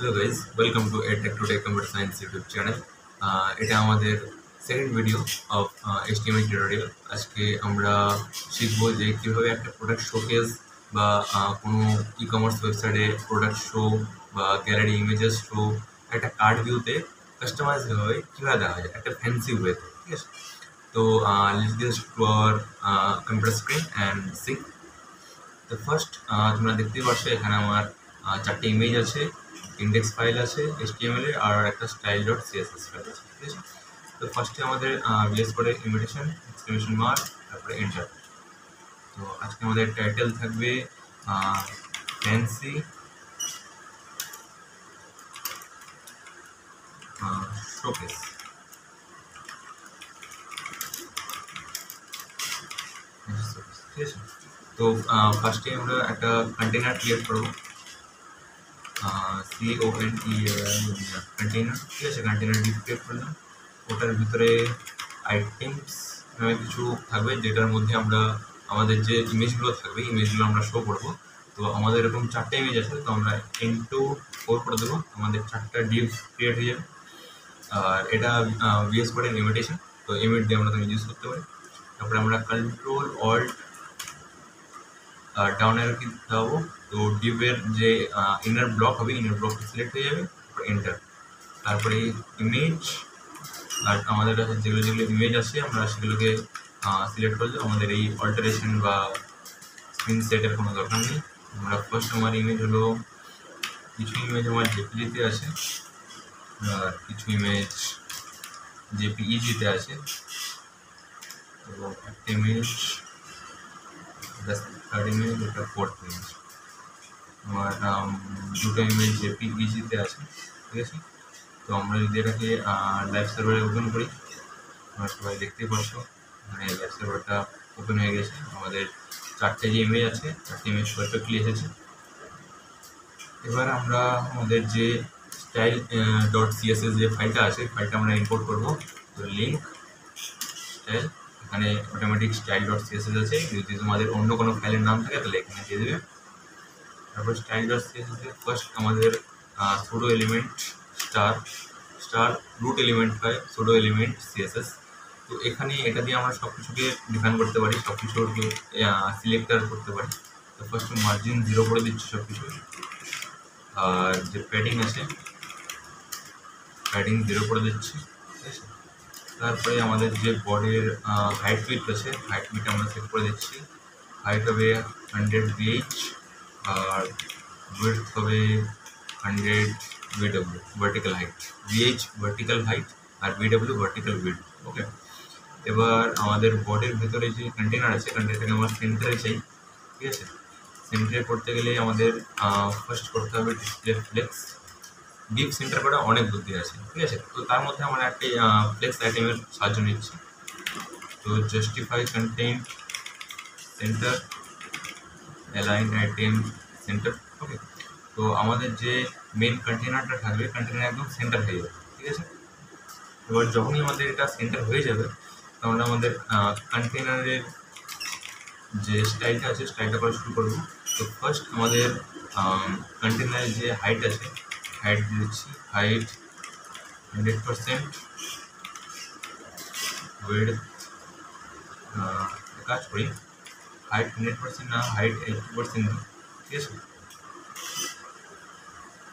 Hello guys, welcome to edtech today computer science YouTube channel. এটা আমাদের second video of HTML tutorial. আজকে আমরা শিখবো যে কীভাবে একটা প্রোডাক্ট শোকেস বা কোনো ই কমার্স ওয়েবসাইটে প্রোডাক্ট শো বা গ্যালারি ইমেজেস শো একটা কার্ড ভিউতে কাস্টমাইজ কীভাবে দেওয়া যায় একটা ফ্যান্সি ওয়েতে, ঠিক আছে? তো let's get to our computer screen and see. তো ফার্স্ট তোমরা দেখতেই পাচ্ছ এখানে আমার চারটে ইমেজ আছে, ইন্ডেক্স ফাইল আছে HTML এর, আর একটা স্টাইল ডট CSS ফাইল আছে, ঠিক আছে? তো ফার্স্টে আমাদের VS কোডের ইনভিটেশন এক্সক্লেমেশন মার্ক, তারপরে এন্টার। তো আজকে আমাদের টাইটেল থাকবে ফ্যান্সি শোকেস, ঠিক আছে? তো ফার্স্টে আমরা একটা কন্টেনার ক্রিয়েট করবো, কন্টেনার, ঠিক আছে? কন্টেনার ক্রিয়েট করলাম, ওটার ভিতরে আইটেমস নামে কিছু থাকবে যেটার মধ্যে আমরা আমাদের যে ইমেজগুলো থাকবে ইমেজগুলো আমরা শো করবো। তো আমাদের এরকম চারটে ইমেজ আছে, তো আমরা N/4 করে দেবো, আমাদের চারটা ডিভ ক্রিয়েট হয়ে যাবে। আর এটা VS কোডের ইমিটেশন, তো ইমিট দিয়ে আমরা ইউজ করতে পারি। তারপরে আমরা কন্ট্রোল অল্ট ডাউন অ্যারো কি দেবো, তো ডিভের যে ইনার ব্লক হবে ইনার ব্লক সিলেক্ট হয়ে যাবে, তারপরে এন্টার। তারপরে ইমেজ, আর আমাদের কাছে যেগুলো যেগুলো ইমেজ আছে আমরা সেগুলোকে সিলেক্ট করলে আমাদের এই অল্টারেশন বা স্ক্রিন সেটের কোনো দরকার নেই। আমরা ফার্স্ট আমার ইমেজ হলো, কিছু ইমেজ আমার জেপিজিতে আছে আর কিছু ইমেজ JPEG-তে আছে, এবং একটা ইমেজ থার্ড ইমেজ, ওটা ফোর্থ ইমেজ। আমার দুটো ইমেজ JPEG-তে আছে, ঠিক আছে? তো আমরা যদি এটাকে লাইভ সার্ভারে ওপেন করি, আমরা সবাই দেখতে পাচ্ছ মানে লাইভ সার্ভারটা ওপেন হয়ে গেছে। আমাদের চারটে যে ইমেজ আছে চারটে ইমেজ পারফেক্টলি এসেছে। এবার আমরা আমাদের যে স্টাইল ডট CSS যে ফাইলটা আছে ফাইলটা আমরা ইম্পোর্ট করবো। তো লিঙ্ক স্টাইল, এখানে অটোমেটিক স্টাইল ডট CSS আছে, যদি তোমাদের অন্য কোনো ফাইলের নাম থাকে তাহলে এখানে দিয়ে দেবে। তারপর স্টাইল ডট CSS এর ফার্স্ট আমাদের pseudo element star root element হয় সুডো এলিমেন্ট CSS। তো এখানে এটা দিয়ে আমরা সব কিছুকে ডিফাইন করতে পারি, সব কিছুকে সিলেক্টার করতে পারি। তো ফার্স্ট মার্জিন 0 করে দিচ্ছি সব কিছু, আর যে প্যাডিং আছে প্যাডিং 0 করে দিচ্ছি, ঠিক আছে? তারপরে আমাদের যে বডির হাইট উইডথ আছে হাইট উইডথ আমরা সেট করে দিচ্ছি। হাইট হবে 100 VH, আর উইডথ হবে 100 VW vertical height, VH vertical height আর VW ভার্টিক্যাল উইডথ, ওকে? এবার আমাদের বডির ভিতরে যে কন্টেনার আছে কন্টেনারটাকে আমরা সেন্টারে চাই, ঠিক আছে? সেন্টারে করতে গেলে আমাদের ফার্স্ট করতে হবে ডিসপ্লে ফ্লেক্স। ডিপ সেন্টার করা অনেক বুদ্ধি আছে, ঠিক আছে? তো তার মধ্যে আমরা একটি ফ্লেক্স আইটেমের সাহায্য নিচ্ছি। তো justify content centre, align item centre, okay? তো আমাদের যে মেন কন্টেনারটা থাকবে কন্টেনার একদম সেন্টার হয়ে যাবে, ঠিক আছে? এবার যখনই আমাদের এটা সেন্টার হয়ে যাবে তখন আমাদের কন্টেনারের যে স্টাইলটা আছে স্টাইলটা করা শুরু করবো। তো ফার্স্ট আমাদের কন্টেনারের যে হাইট আছে হাইট দিচ্ছি, হাইট 100%, উইডথ কাজ করি হাইট 100% না, হাইট 80% দিই, ঠিক আছে?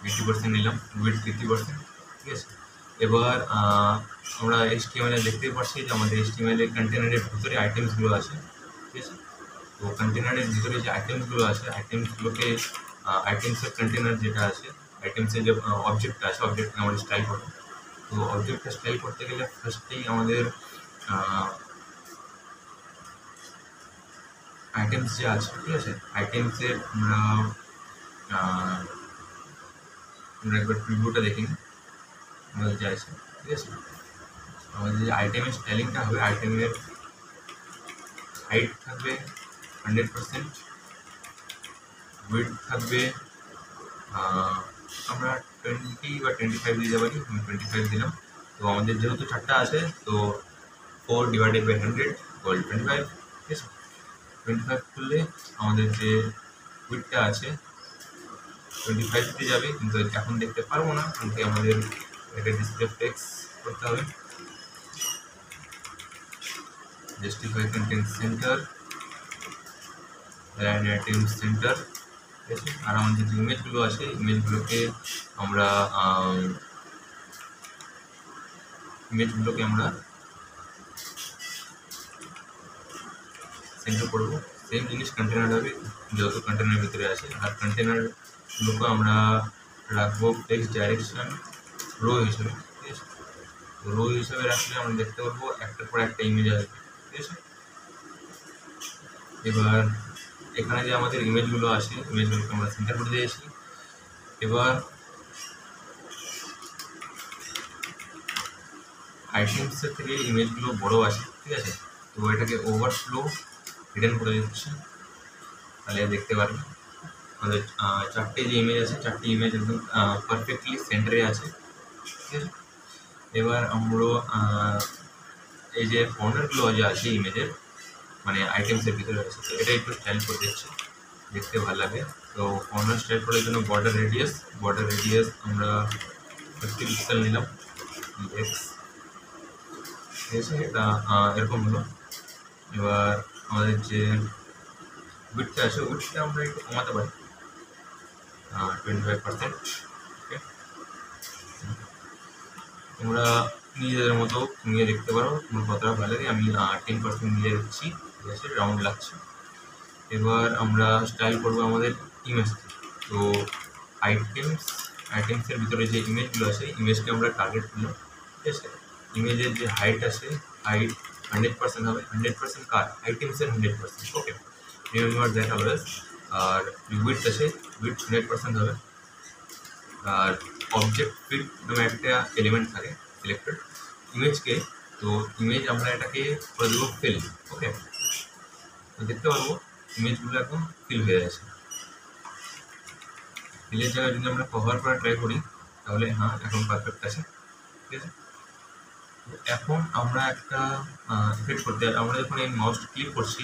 80% নিলাম, উইডথ 50%, ঠিক আছে? এবার আমরা HTML দেখতেই পাচ্ছি যে আমাদের HTML এর কন্টেনারের ভিতরে আইটেমসগুলো আছে, ঠিক আছে? তো কন্টেনারের ভিতরে যে আইটেমসগুলো আছে আইটেমসগুলোকে আইটেমসের কন্টেনার যেটা আছে আইটেমসের যে অবজেক্টটা আছে অবজেক্টকে আমাদের স্টাইল করবো। তো অবজেক্টটা স্টাইল করতে গেলে ফার্স্টেই আমাদের আইটেমস যে আছে, ঠিক আছে? আইটেমসের আমরা একবার প্রিভিউটা দেখি আমাদের যে আছে, ঠিক আছে? আমাদের যে আইটেমের স্টাইলিংটা হবে আইটেমের হাইট থাকবে 100%, উইডথ থাকবে আমরা 20 বা 25 দিতে পারি, আমি 25 দিলাম। তো আমাদের যেহেতু চারটা আছে তো 4/100 25, ঠিক আছে? 25 করলে আমাদের যে উইডথটা আছে 25 যাবে, কিন্তু এখন দেখতে পারবো না, কিন্তু আমাদের এটা ডিসপ্লে ফ্লেক্স করতে হবে। Justify content centre, relative centre, ঠিক আছে। আর আমাদের যে ইমেজগুলো আছে, ইমেজগুলোকে আমরা সেন্টার করবো। সেম জিনিস কন্টেনার হবে, যত কন্টেনারের ভিতরে আছে। আর কন্টেনারগুলোকে আমরা রাখবো ফ্লেক্স ডাইরেকশন রো হিসেবে, ঠিক আছে। রো হিসেবে রাখলে আমরা দেখতে পারবো একটার পর একটা ইমেজ আসবে, ঠিক আছে। এবার এখানে যে আমাদের ইমেজগুলো আছে, ইমেজগুলোকে আমরা সেন্টার করে দিয়েছি। এবার আইটেমসের থেকে ইমেজগুলো বড় আছে, ঠিক আছে। তো এটাকে ওভারফ্লো হিডেন করে দিচ্ছি, তাহলে দেখতে পারবেন আমাদের চারটে যে ইমেজ আছে, চারটে ইমেজ একদম পারফেক্টলি সেন্টারে আছে, ঠিক আছে। এবার আমরা এই যে কর্নারগুলো যে আছে ইমেজের, মানে আইটেমসের ভিতরে আছে, তো এটা একটু স্টাইল করে দিচ্ছি, দেখতে ভালো লাগে। তো কর্নার স্টাইল করার জন্য বর্ডার রেডিয়াস আমরা 50 পিক্সেল নিলাম, এক্স, ঠিক আছে। এটা এরকম হলো। এবার আমাদের যে উইডথটা আছে, উইডথটা আমরা একটু কমাতে পারি 25%, ওকে। তোমরা নিজেদের মতো নিয়ে দেখতে পারো তোমার কতটা ভালো লাগে। আমি 10% নিয়ে দিচ্ছি, ঠিক আছে, রাউন্ড লাগছে। এবার আমরা স্টাইল করবো আমাদের ইমেজকে। তো আইটেমসের ভিতরে যে ইমেজগুলো আছে, ইমেজকে আমরা টার্গেট করলাম, ঠিক আছে। ইমেজের যে হাইট আছে, হাইট 100% হবে। 100% কার? আইটেমসের 100%, ওকে। Remember that always. আর উইডথ আছে, উইডথ 100% হবে। আর অবজেক্ট ফিট নামে একটা এলিমেন্ট থাকে সিলেক্টেড ইমেজকে, তো ইমেজ আমরা এটাকে করে দেবো ফিল, ওকে। তো দেখতে পারবো ইমেজগুলো এখন ফিল হয়ে আছে। ফিলের জায়গায় যদি আমরা কভার করা ট্রাই করি, তাহলে হ্যাঁ এখন পারফেক্ট আছে, ঠিক আছে। এখন আমরা একটা এফেক্ট করতে, আমরা যখন এই মাউসটা ক্লিক করছি,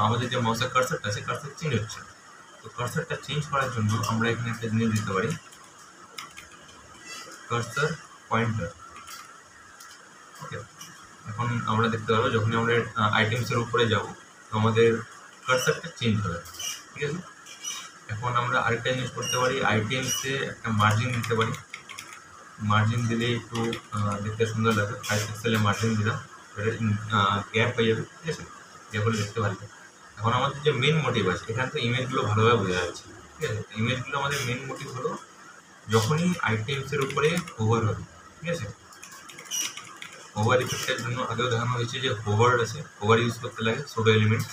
আমাদের যে মাউসের কার্সারটা আছে, কার্সার চেঞ্জ হচ্ছে। তো কার্সারটা চেঞ্জ করার জন্য আমরা এখানে একটা জিনিস দিতে পারি, কার্সার পয়েন্টার, ওকে। এখন আমরা দেখতে পারবো যখন আমরা আইটেমসের উপরে যাব, তো আমাদের কার্সারটা চেঞ্জ হবে, ঠিক আছে। এখন আমরা আরেকটা জিনিস করতে পারি, আইটেমসে একটা মার্জিন দিতে পারি। মার্জিন দিলে একটু দেখতে সুন্দর লাগে। 5 পিক্সেলের মার্জিন দিলাম, গ্যাপ হয়ে যাবে, ঠিক আছে, গ্যাপ হলে দেখতে ভালো লাগে। এখন আমাদের যে মেন মোটিভ আছে, এখানে তো ইমেজগুলো ভালোভাবে বোঝা যাচ্ছে, ঠিক আছে। ইমেজগুলো আমাদের মেন মোটিভ হলো যখনই আইটেমসের উপরে হোভার হবে, ঠিক আছে। হোভার ইফেক্টের জন্য আগেও দেখানো হয়েছে যে হোভার আছে, হোভার ইউজ করতে লাগে ছোটো এলিমেন্ট।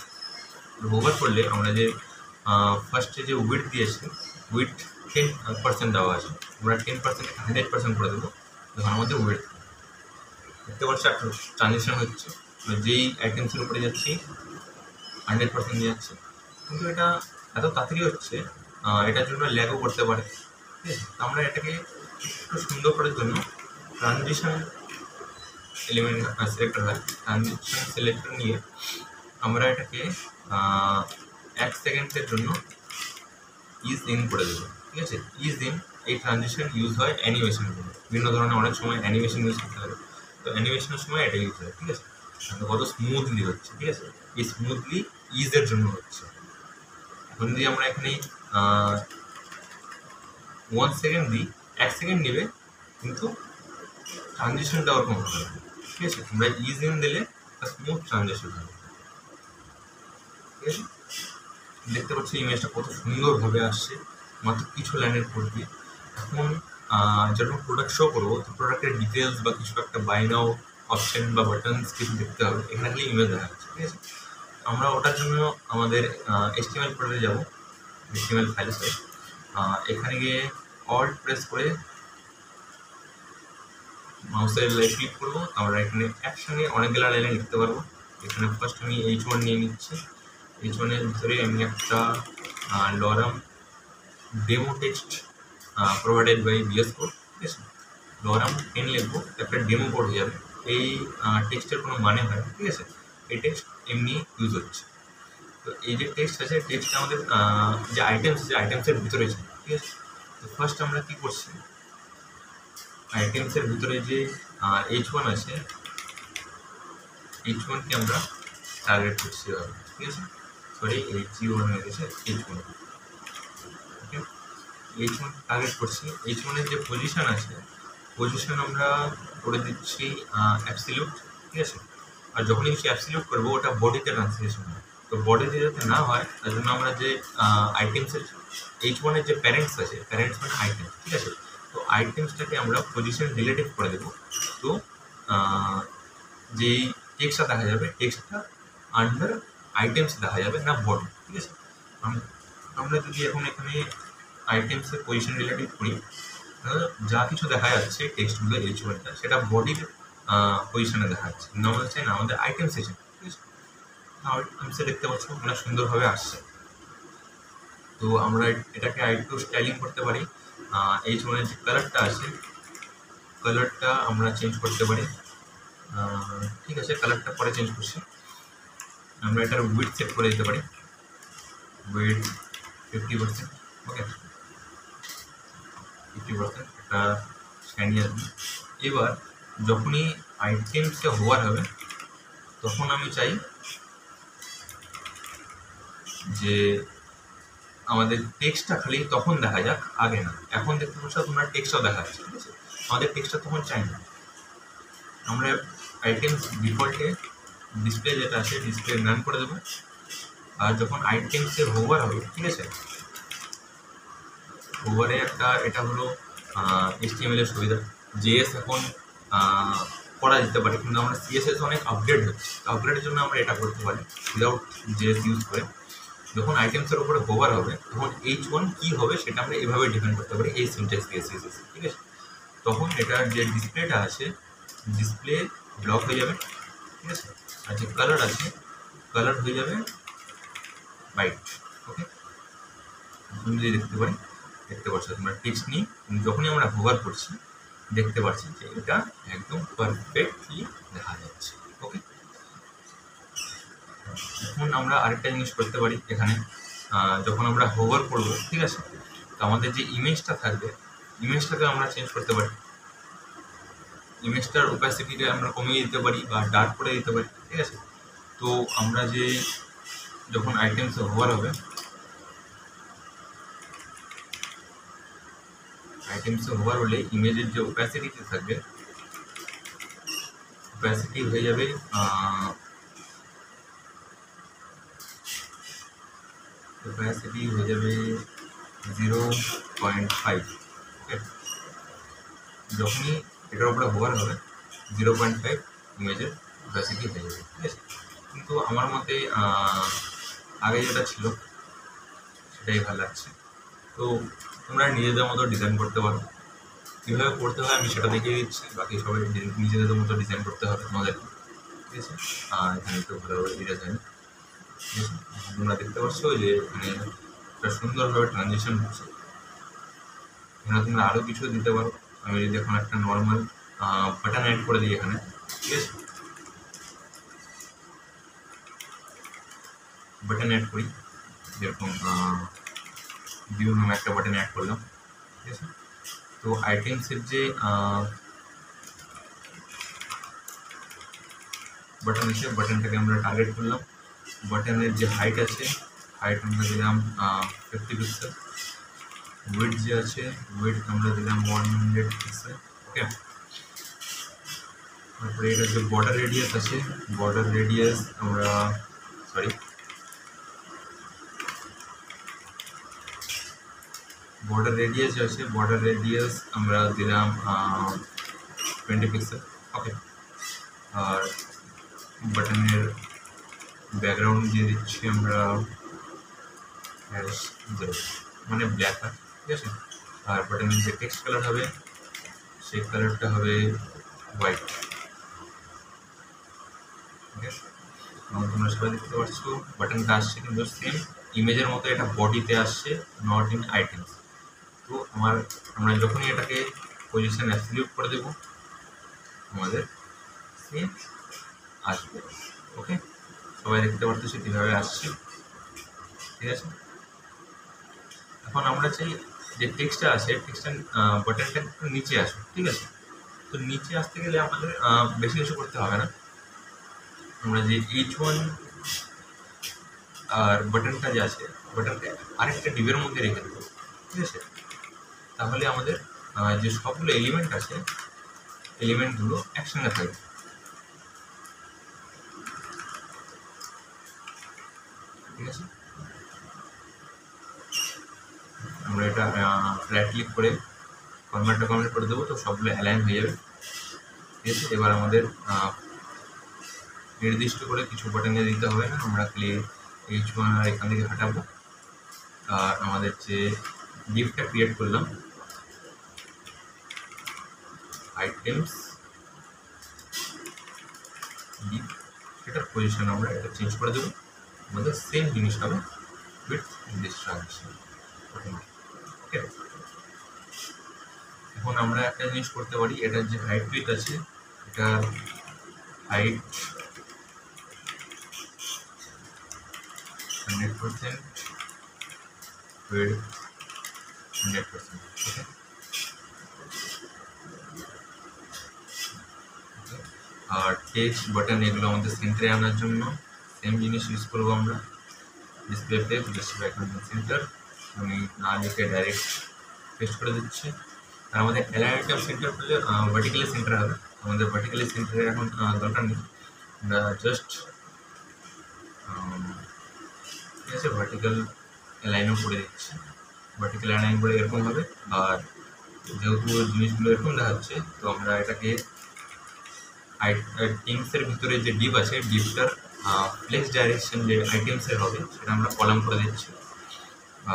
হোভার করলে আমরা যে ফার্স্টে যে উইডথ দিয়েছি, উইডথ 10% দেওয়া আছে, আমরা 10% 100% করে দেবো। যখন আমাদের উইডথ দেখতে পাচ্ছি একটা ট্রানজেকশন হচ্ছে, যেই আইটেমসের উপরে যাচ্ছি 100% নিয়ে যাচ্ছে, কিন্তু এটা এত তাড়াতাড়ি হচ্ছে, এটার জন্য ল্যাগও করতে পারে, ঠিক আছে। আমরা এটাকে একটু সুন্দর করার জন্য ট্রানজিশন এলিমেন্ট সিলেক্টর হয়, ট্রানজিশন সিলেক্টর নিয়ে আমরা এটাকে 1 সেকেন্ডের জন্য ইজ ইন করে দেবো, ঠিক আছে। ইজ ইন, এই ট্রানজিশন ইউজ হয় অ্যানিমেশনের জন্য, বিভিন্ন ধরনের অনেক সময় অ্যানিমেশন ইউজ করতে হবে, তো অ্যানিমেশনের সময় এটা ইউজ হয়, ঠিক আছে। কত স্মুথলি হচ্ছে, ঠিক আছে, এই স্মুথলি ইজের জন্য হচ্ছে। এখন যদি আমরা এখানে 1 সেকেন্ড দিই, 1 সেকেন্ড নেবে, কিন্তু ট্রানজিশনটা ওরকম হবে, ঠিক আছে। আমরা ইজ ইন দিলে স্মুথ ট্রানজিশন হবে, ঠিক আছে। দেখতে পাচ্ছি ইমেজটা কত সুন্দরভাবে আসছে মাত্র কিছু লাইনের পর দিয়ে। এখন যখন প্রোডাক্ট শো করবো, তো প্রোডাক্টের ডিটেলস বা কিছু একটা বাই নাও অপশন বা বাটনস কিছু দেখতে হবে, এখানে খালি ইমেজ দেখা যাচ্ছে, ঠিক আছে। আমরা ওটার জন্য আমাদের HTML ফোল্ডারে যাব, HTML ফাইলসে এখানে গিয়ে অল্ট প্রেস করে মাউসের লাইট ক্লিক করবো, আমরা এখানে একসঙ্গে অনেকগুলো লাইনে লিখতে পারবো। এখানে ফার্স্ট আমি H1 নিয়ে নিচ্ছি, H1 এর ভিতরে আমি একটা lorem demo text provided by VS Code, ঠিক আছে। লরাম 10 লিখবো, একটা ডেমো কোড হয়ে যাবে। এই টেক্সটের কোনো মানে হয় না, ঠিক আছে, এই টেক্সট এমনি ইউজ হচ্ছে। তো এই যে টেক্সট আছে, টেক্সট আমাদের যে আইটেমস আছে, আইটেমসের ভিতরে আছে, ঠিক আছে। তো ফার্স্ট আমরা কি করছি, আইটেমসের ভিতরে যে H1 আছে, H1 কে আমরা টার্গেট করছি, ঠিক আছে, সরি H1 হয়ে গেছে H1, ওকে। H1 টার্গেট করছি, H1 এর যে পজিশন আছে, পজিশন আমরা করে দিচ্ছি অ্যাবসলিউট, ঠিক আছে। আর যখনই কিছু অ্যাবসলিউট করবো ওটা বডিতে ট্রান্সলেশন হয়, তো বডিতে যাতে না হয় তার জন্য আমরা যে আইটেমসের H1 এর যে প্যারেন্টস আছে, প্যারেন্টস মানে আইটেম, ঠিক আছে, তো আইটেমসটাকে আমরা পজিশন রিলেটিভ করে দেবো। তো যেই টেক্সটটা দেখা যাবে, টেক্সটটা আন্ডার আইটেমস দেখা যাবে, না বডি, ঠিক আছে। আমরা যদি এখন এখানে আইটেমসের পজিশন রিলেটিভ করি, যা কিছু দেখা যাচ্ছে টেক্সটগুলো H1টা, সেটা বডির পজিশনে দেখা যাচ্ছে, কিন্তু আমাদের চাই না, আমাদের আইটেম সেশন, ঠিক আছে। আইটেমসে দেখতে পাচ্ছ অনেক সুন্দরভাবে আসছে। তো আমরা এটাকে আরেকটু স্টাইলিং করতে পারি। H1 এর যে কালারটা আছে, কালারটা আমরা চেঞ্জ করতে পারি, ঠিক আছে, কালারটা পরে চেঞ্জ করছি। আমরা এটার উইডথ সেট করে দিতে পারি, উইডথ 50%, ওকে, 50%, একটা শাইনি আসবে। এবার যখনই আইটেমসে হোয়ার হবে তখন আমি চাই যে আমাদের টেক্সটটা খালি তখন দেখা যাক, আগে না। এখন দেখতে পাচ্ছ তোমরা টেক্সটটাও দেখা যাচ্ছে, ঠিক আছে, আমাদের টেক্সটটা তখন চাই না। আমরা আইটেমস ডিফল্টে ডিসপ্লে যেটা আছে, ডিসপ্লে নান করে দেবো। আর যখন আইটেমসে হোভার হবে, ঠিক আছে, হোভারে একটা, এটা হলো HTML এর সুবিধা, JS এখন করা যেতে পারে, কিন্তু আমরা CSS অনেক আপডেট হচ্ছে, আপগ্রেডের জন্য আমরা এটা করতে পারি উইদাউট JS ইউজ করে। যখন আইটেমসের উপরে হোভার হবে তখন H1 কী হবে সেটা আমরা এভাবে ডিফাইন করতে পারি, এই সিনট্যাক্স দিয়ে CSS, ঠিক আছে। তখন এটার যে ডিসপ্লেটা আছে, ডিসপ্লে ব্লক হয়ে যাবে, ঠিক আছে, আর যে কালার আছে, কালার হয়ে যাবে হোয়াইট, ওকে। এখন যদি দেখতে পারি, দেখতে পাচ্ছ তোমরা টেক্সট নিয়ে যখনই আমরা হোভার করছি দেখতে পাচ্ছি যে এটা একদম পারফেক্টলি দেখা যাচ্ছে, ওকে। এখন আমরা আরেকটা জিনিস করতে পারি এখানে, যখন আমরা হোভার করবো, ঠিক আছে, তো আমাদের যে ইমেজটা থাকবে, ইমেজটাকে আমরা চেঞ্জ করতে পারি, ইমেজটার ওপাসিটিকে আমরা কমিয়ে দিতে পারি বা ডার্ক করে দিতে পারি, ঠিক আছে। তো আমরা যে যখন আইটেমসে হোভার হবে, আইটেমসে হোভার হলে ইমেজের যে ওপাসিটিতে থাকবে, ওপাসিটি হয়ে যাবে 0.5, ওকে। যখনই এটার উপরে হোভার হবে 0.5 ইমেজের ওপাসিটি হয়ে যাবে, ঠিক আছে। কিন্তু আমার মতে আগে যেটা ছিল সেটাই ভালো লাগছে। তো তোমরা নিজেদের মতো ডিজাইন করতে পারো, কীভাবে করতে হয় আমি সেটা দেখিয়ে দিচ্ছি, বাকি সবাই নিজেদের মতো ডিজাইন করতে হবে তোমাদের, ঠিক আছে। এখানে একটু ভালোভাবে ডিজাইন, ঠিক আছে। তোমরা দেখতে পাচ্ছ যে এখানে একটা সুন্দরভাবে ট্রানজিশন হচ্ছে, এখানে তোমরা আরও কিছু দিতে পারো। আমি যদি এখন একটা নর্মাল বাটন অ্যাড করে দিই এখানে, ঠিক আছে, বাটন অ্যাড করি, যেরকম ভিউ নামে একটা বাটন অ্যাড করলাম, ঠিক আছে। তো আইটেমসের যে বাটন আছে, বাটনটাকে আমরা টার্গেট করলাম, বাটনের যে হাইট আছে, হাইট আমরা দিলাম 50 পিক্সেল, ওয়েট যে আছে, ওয়েট আমরা দিলাম 100 পিক্সেল, ওকে। তারপরে এটা যে বর্ডার রেডিয়াস আছে, বর্ডার রেডিয়াস আমরা বর্ডার রেডিয়াস আছে, বর্ডার রেডিয়াস আমরা দিলাম 20 পিক্সেল, ওকে। আর বাটনের ব্যাকগ্রাউন্ড দিয়ে দিচ্ছি আমরা মানে ব্ল্যাক, ঠিক আছে। আর বাটনের যে টেক্সট কালার হবে সেই কালারটা হবে হোয়াইট, ওকে। তোমরা সবাই দেখতে পাচ্ছ বাটনটা আসছে কিন্তু সেম ইমেজের মতো এটা বডিতে আসছে, নট ইন আইটেমস। তো আমরা যখনই এটাকে পজিশন অ্যাবসলিউট করে দেবো আমাদের সেম আসবে, ওকে। সবাই দেখতে পাচ্ছি কীভাবে আসছে, ঠিক আছে। এখন আমরা চাই যে টেক্সটটা আছে টেক্সটটা বাটনটা একটু নিচে আসে, ঠিক আছে? তো নিচে আসতে গেলে আমাদের বেশি কিছু করতে হবে না। আমরা যে H1 আর বাটনটা যে আছে বাটনটা আরেকটা ডিবের মধ্যে রেখে দেবো, ঠিক আছে? তাহলে আমাদের যে সবগুলো এলিমেন্ট আছে এলিমেন্টগুলো একসঙ্গে থাকবে, ঠিক আছে? আমরা এটা রাইট ক্লিক করে কনভার্ট করে দেবো, তো সবগুলো অ্যালাইন হয়ে যাবে, ঠিক আছে? এবার আমাদের নির্দিষ্ট করে কিছু বাটনে দিতে হবে না, আমরা খালি H1 আর এখান থেকে হাঁটাবো। আর আমাদের যে ডিপটা ক্রিয়েট করলাম আইটেমস ডিপ, সেটার পজিশন আমরা এটা চেঞ্জ করে দেবো, আমাদের সেম জিনিস হবে উইথ দিস ট্রানজিশন। ওকে, এখন আমরা একটা জিনিস করতে পারি, এটার যে হাইট উইথ আছে এটার হাইট 100%, উইথ 100%, ওকে? আর টেক্সট বাটন এগুলো আমাদের সেন্টারে আনার জন্য সেম জিনিস ইউজ করবো আমরা, display text display account centre, আমি না লিখে ডাইরেক্ট পেস্ট করে দিচ্ছি। আর আমাদের অ্যালাইন আইটেম সেন্টার করলে ভার্টিক্যালি সেন্টার হবে, আমাদের ভার্টিক্যালি সেন্টারে এখন দরকার নেই, আমরা জাস্ট ঠিক আছে ভার্টিক্যাল অ্যালাইনও করে দিচ্ছি। ভার্টিক্যাল অ্যালাইন করে এরকম হবে, আর যেহেতু জিনিসগুলো এরকম দেখাচ্ছে তো আমরা এটাকে আইটেমসের ভিতরে যে ডিপ আছে ডিপটার ফ্লেক্স ডাইরেকশন যে আইটেমসের হবে সেটা আমরা কলাম করে দিচ্ছি।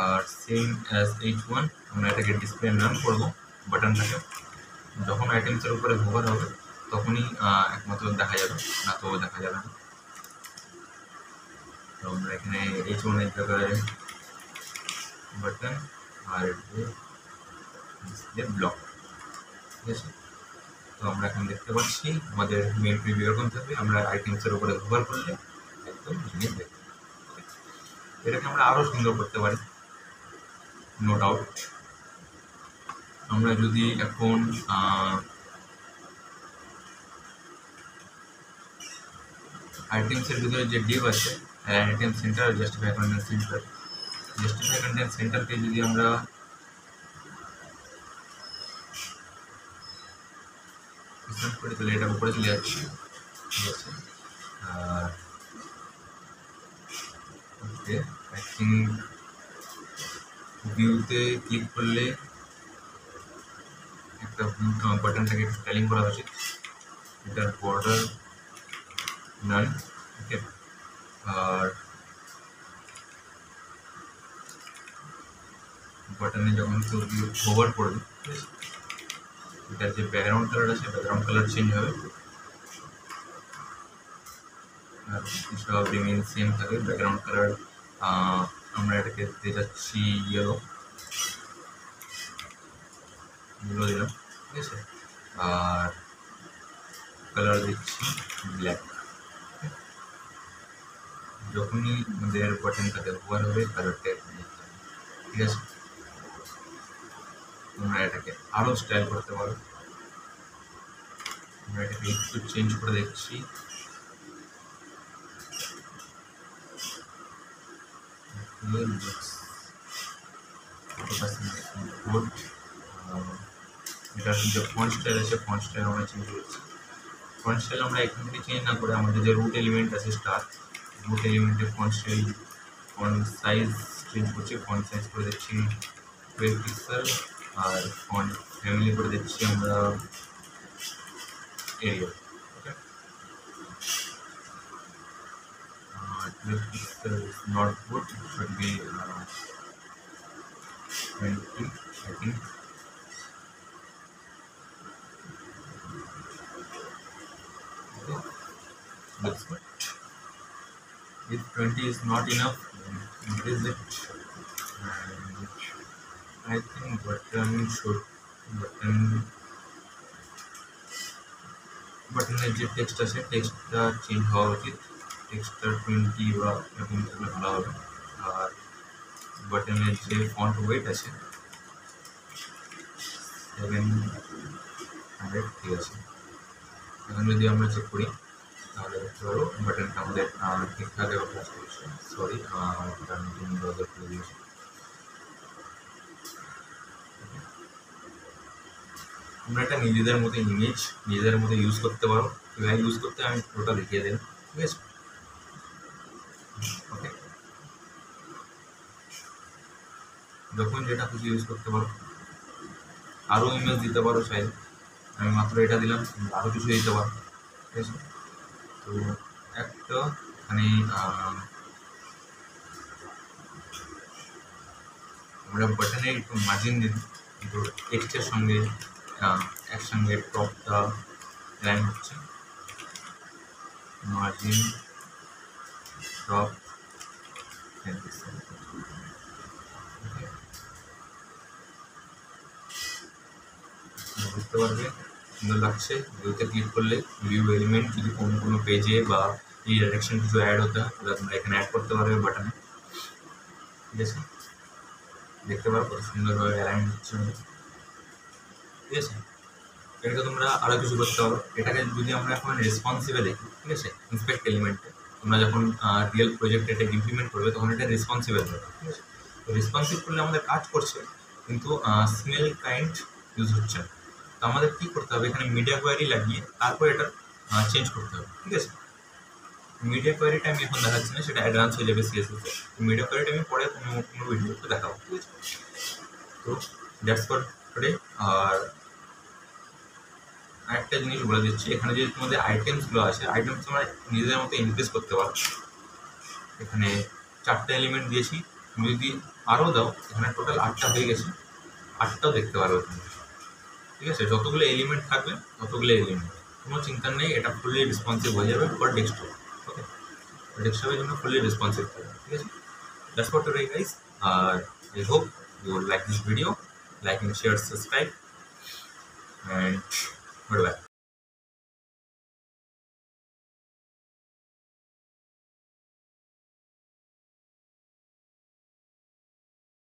আর সেম অ্যাজ H1 আমরা এটাকে ডিসপ্লে নাম করবো বাটনটাকে, যখন আইটেমসের উপরে হোভার হবে তখনই একমাত্র দেখা যাবে, না তো দেখা যাবে না। তো আমরা এখানে H1 এর জায়গায় বাটন আর ডিসপ্লে ব্লক, ঠিক আছে? তো আমরা এখন দেখতে পাচ্ছি আমাদের মেন প্রিভিউ এরকম থাকবে, আমরা আইটেমসের উপরে হোভার করলে একদম জিনিস দেখতে পাবো। এটাকে আমরা আরও সুন্দর করতে পারি, নো ডাউট। আমরা যদি এখন আইটেমসের ভিতরে যে ডিপ আছে item centre justify content centre, justify content সেন্টারকে যদি আমরা করে তাহলে এটা উপরে চলে যাচ্ছে, ঠিক আছে? আর ওকে, আই থিঙ্ক ভিউতে ক্লিক করলে একটা বাটনটাকে স্টাইলিং করা উচিত, এটার বর্ডার নান, ওকে? আর বাটনে যখন কেউ হোভার করবে ঠিক আছে, এটার যে ব্যাকগ্রাউন্ড কালার আছে ব্যাকগ্রাউন্ড কালার চেঞ্জ হবে, আর সব রিমেইন সেম থাকে। ব্যাকগ্রাউন্ড কালার আমরা এটাকে দিতে যাচ্ছি ইয়েলো দিলাম, ঠিক আছে? আর কালার দিচ্ছি ব্ল্যাক। যখনই আমাদের বাটনটাতে হোভার হবে কালারটা ঠিক আছে, তোমরা এটাকে আরও স্টাইল করতে পারো। আমরা এটাকে একটু চেঞ্জ করে দেখছি, এটার যে ফন্ট স্টাইল আছে ফন্ট স্টাইল আমরা চেঞ্জ করছি। ফন্ট স্টাইল আমরা এখান থেকে চেঞ্জ না করে আমাদের যে রুট এলিমেন্ট আছে স্টার, রুট এলিমেন্টের font style font size change করছি, ফন্ট সাইজ করে দিচ্ছি 12 পিক্সেল, আর ফন্ট ফ্যামিলি করে দিচ্ছি আমরা area, okay? 12 pixel is not good, it should be 20 I think. Looks good. If 20 is not enough, increase it. And I think বাটনের যে text আছে টেক্সটটা চেঞ্জ হওয়া উচিত, টেক্সটটা 20 বা এরকম থাকলে ভালো হবে। আর বাটনের যে ফন্ট ওয়েট আছে 1100, ঠিক আছে। এখন যদি আমরা চেক করি তাহলে দেখতে পারবো বাটনটা আমাদের ঠিকঠাকভাবে কাজ করছে। সরি, একটা নতুন ব্রাউজার খুলে দিয়েছি। তোমরা একটা নিজেদের মতো ইমেজ নিজেদের মতো ইউজ করতে পারো, কীভাবে ইউজ করতে আমি পুরোটা দেখিয়ে দিলাম, ঠিক আছে। ওকে, যখন যেটা খুশি ইউজ করতে পারো, আরও ইমেজ দিতে পারো চাইলে। আমি মাত্র এটা দিলাম, আরও কিছু দিতে পারো, ঠিক আছে। তো একটা মানে আমরা বাটনে একটু মার্জিন দিই, একটু টেক্সটের সঙ্গে একসঙ্গে টপটা লাইন হচ্ছে, মার্জিন টপ বুঝতে পারবে, সুন্দর লাগছে। ভিউতে ক্লিক করলে ভিউ এলিমেন্ট যদি কোনো পেজে বা এই ডাইরেকশন কিছু অ্যাড হতে হয় তাহলে তোমরা এখানে অ্যাড করতে পারবে বাটনে, ঠিক আছে। দেখতে পারো কত সুন্দরভাবে অ্যালাইন হচ্ছে, ঠিক আছে। এটাকে তোমরা আরও কিছু করতে পারো। এটাকে যদি আমরা এখন রেসপন্সিভে দেখি, ঠিক আছে, ইন্সপেক্ট এলিমেন্টে তোমরা যখন রিয়েল প্রজেক্ট এটা ইমপ্লিমেন্ট করবে তখন এটা রেসপন্সিভেল হবে, ঠিক আছে। তো রেসপন্সিভ করলে আমাদের কাজ করছে কিন্তু স্মেল কাইন্ড ইউজ হচ্ছে না। তো আমাদের কী করতে হবে, এখানে মিডিয়া কোয়ারি লাগিয়ে তারপর এটা চেঞ্জ করতে হবে, ঠিক আছে। মিডিয়া কোয়ারিটা আমি এখন দেখাচ্ছি না, সেটা অ্যাডভান্স হয়ে যাবে সিএসএসে। মিডিয়া কোয়ারিটা আমি পরে কোনো ভিডিওতে দেখাবো, ঠিক আছে। তো দ্যাটস ফর টুডে। আর আরেকটা জিনিস বলে দিচ্ছি, এখানে যে তোমাদের আইটেমসগুলো আছে, আইটেমস তোমরা নিজেদের মতো ইনক্রিজ করতে পারো। এখানে 4টা এলিমেন্ট দিয়েছি, তুমি যদি আরও দাও এখানে টোটাল 8টা হয়ে গেছে, 8টাও দেখতে পারো এখানে, ঠিক আছে। যতগুলো এলিমেন্ট থাকবে ততগুলো এলিমেন্ট, কোনো চিন্তা নেই, এটা ফুললি রেসপন্সিভ হয়ে যাবে ফর ডেস্কটপ। ওকে, ডেস্কটপের জন্য ফুললি রেসপন্সিভ থাকবে, ঠিক আছে। That's for today guys. আর I hope you like this video, like and share, subscribe, and goodbye.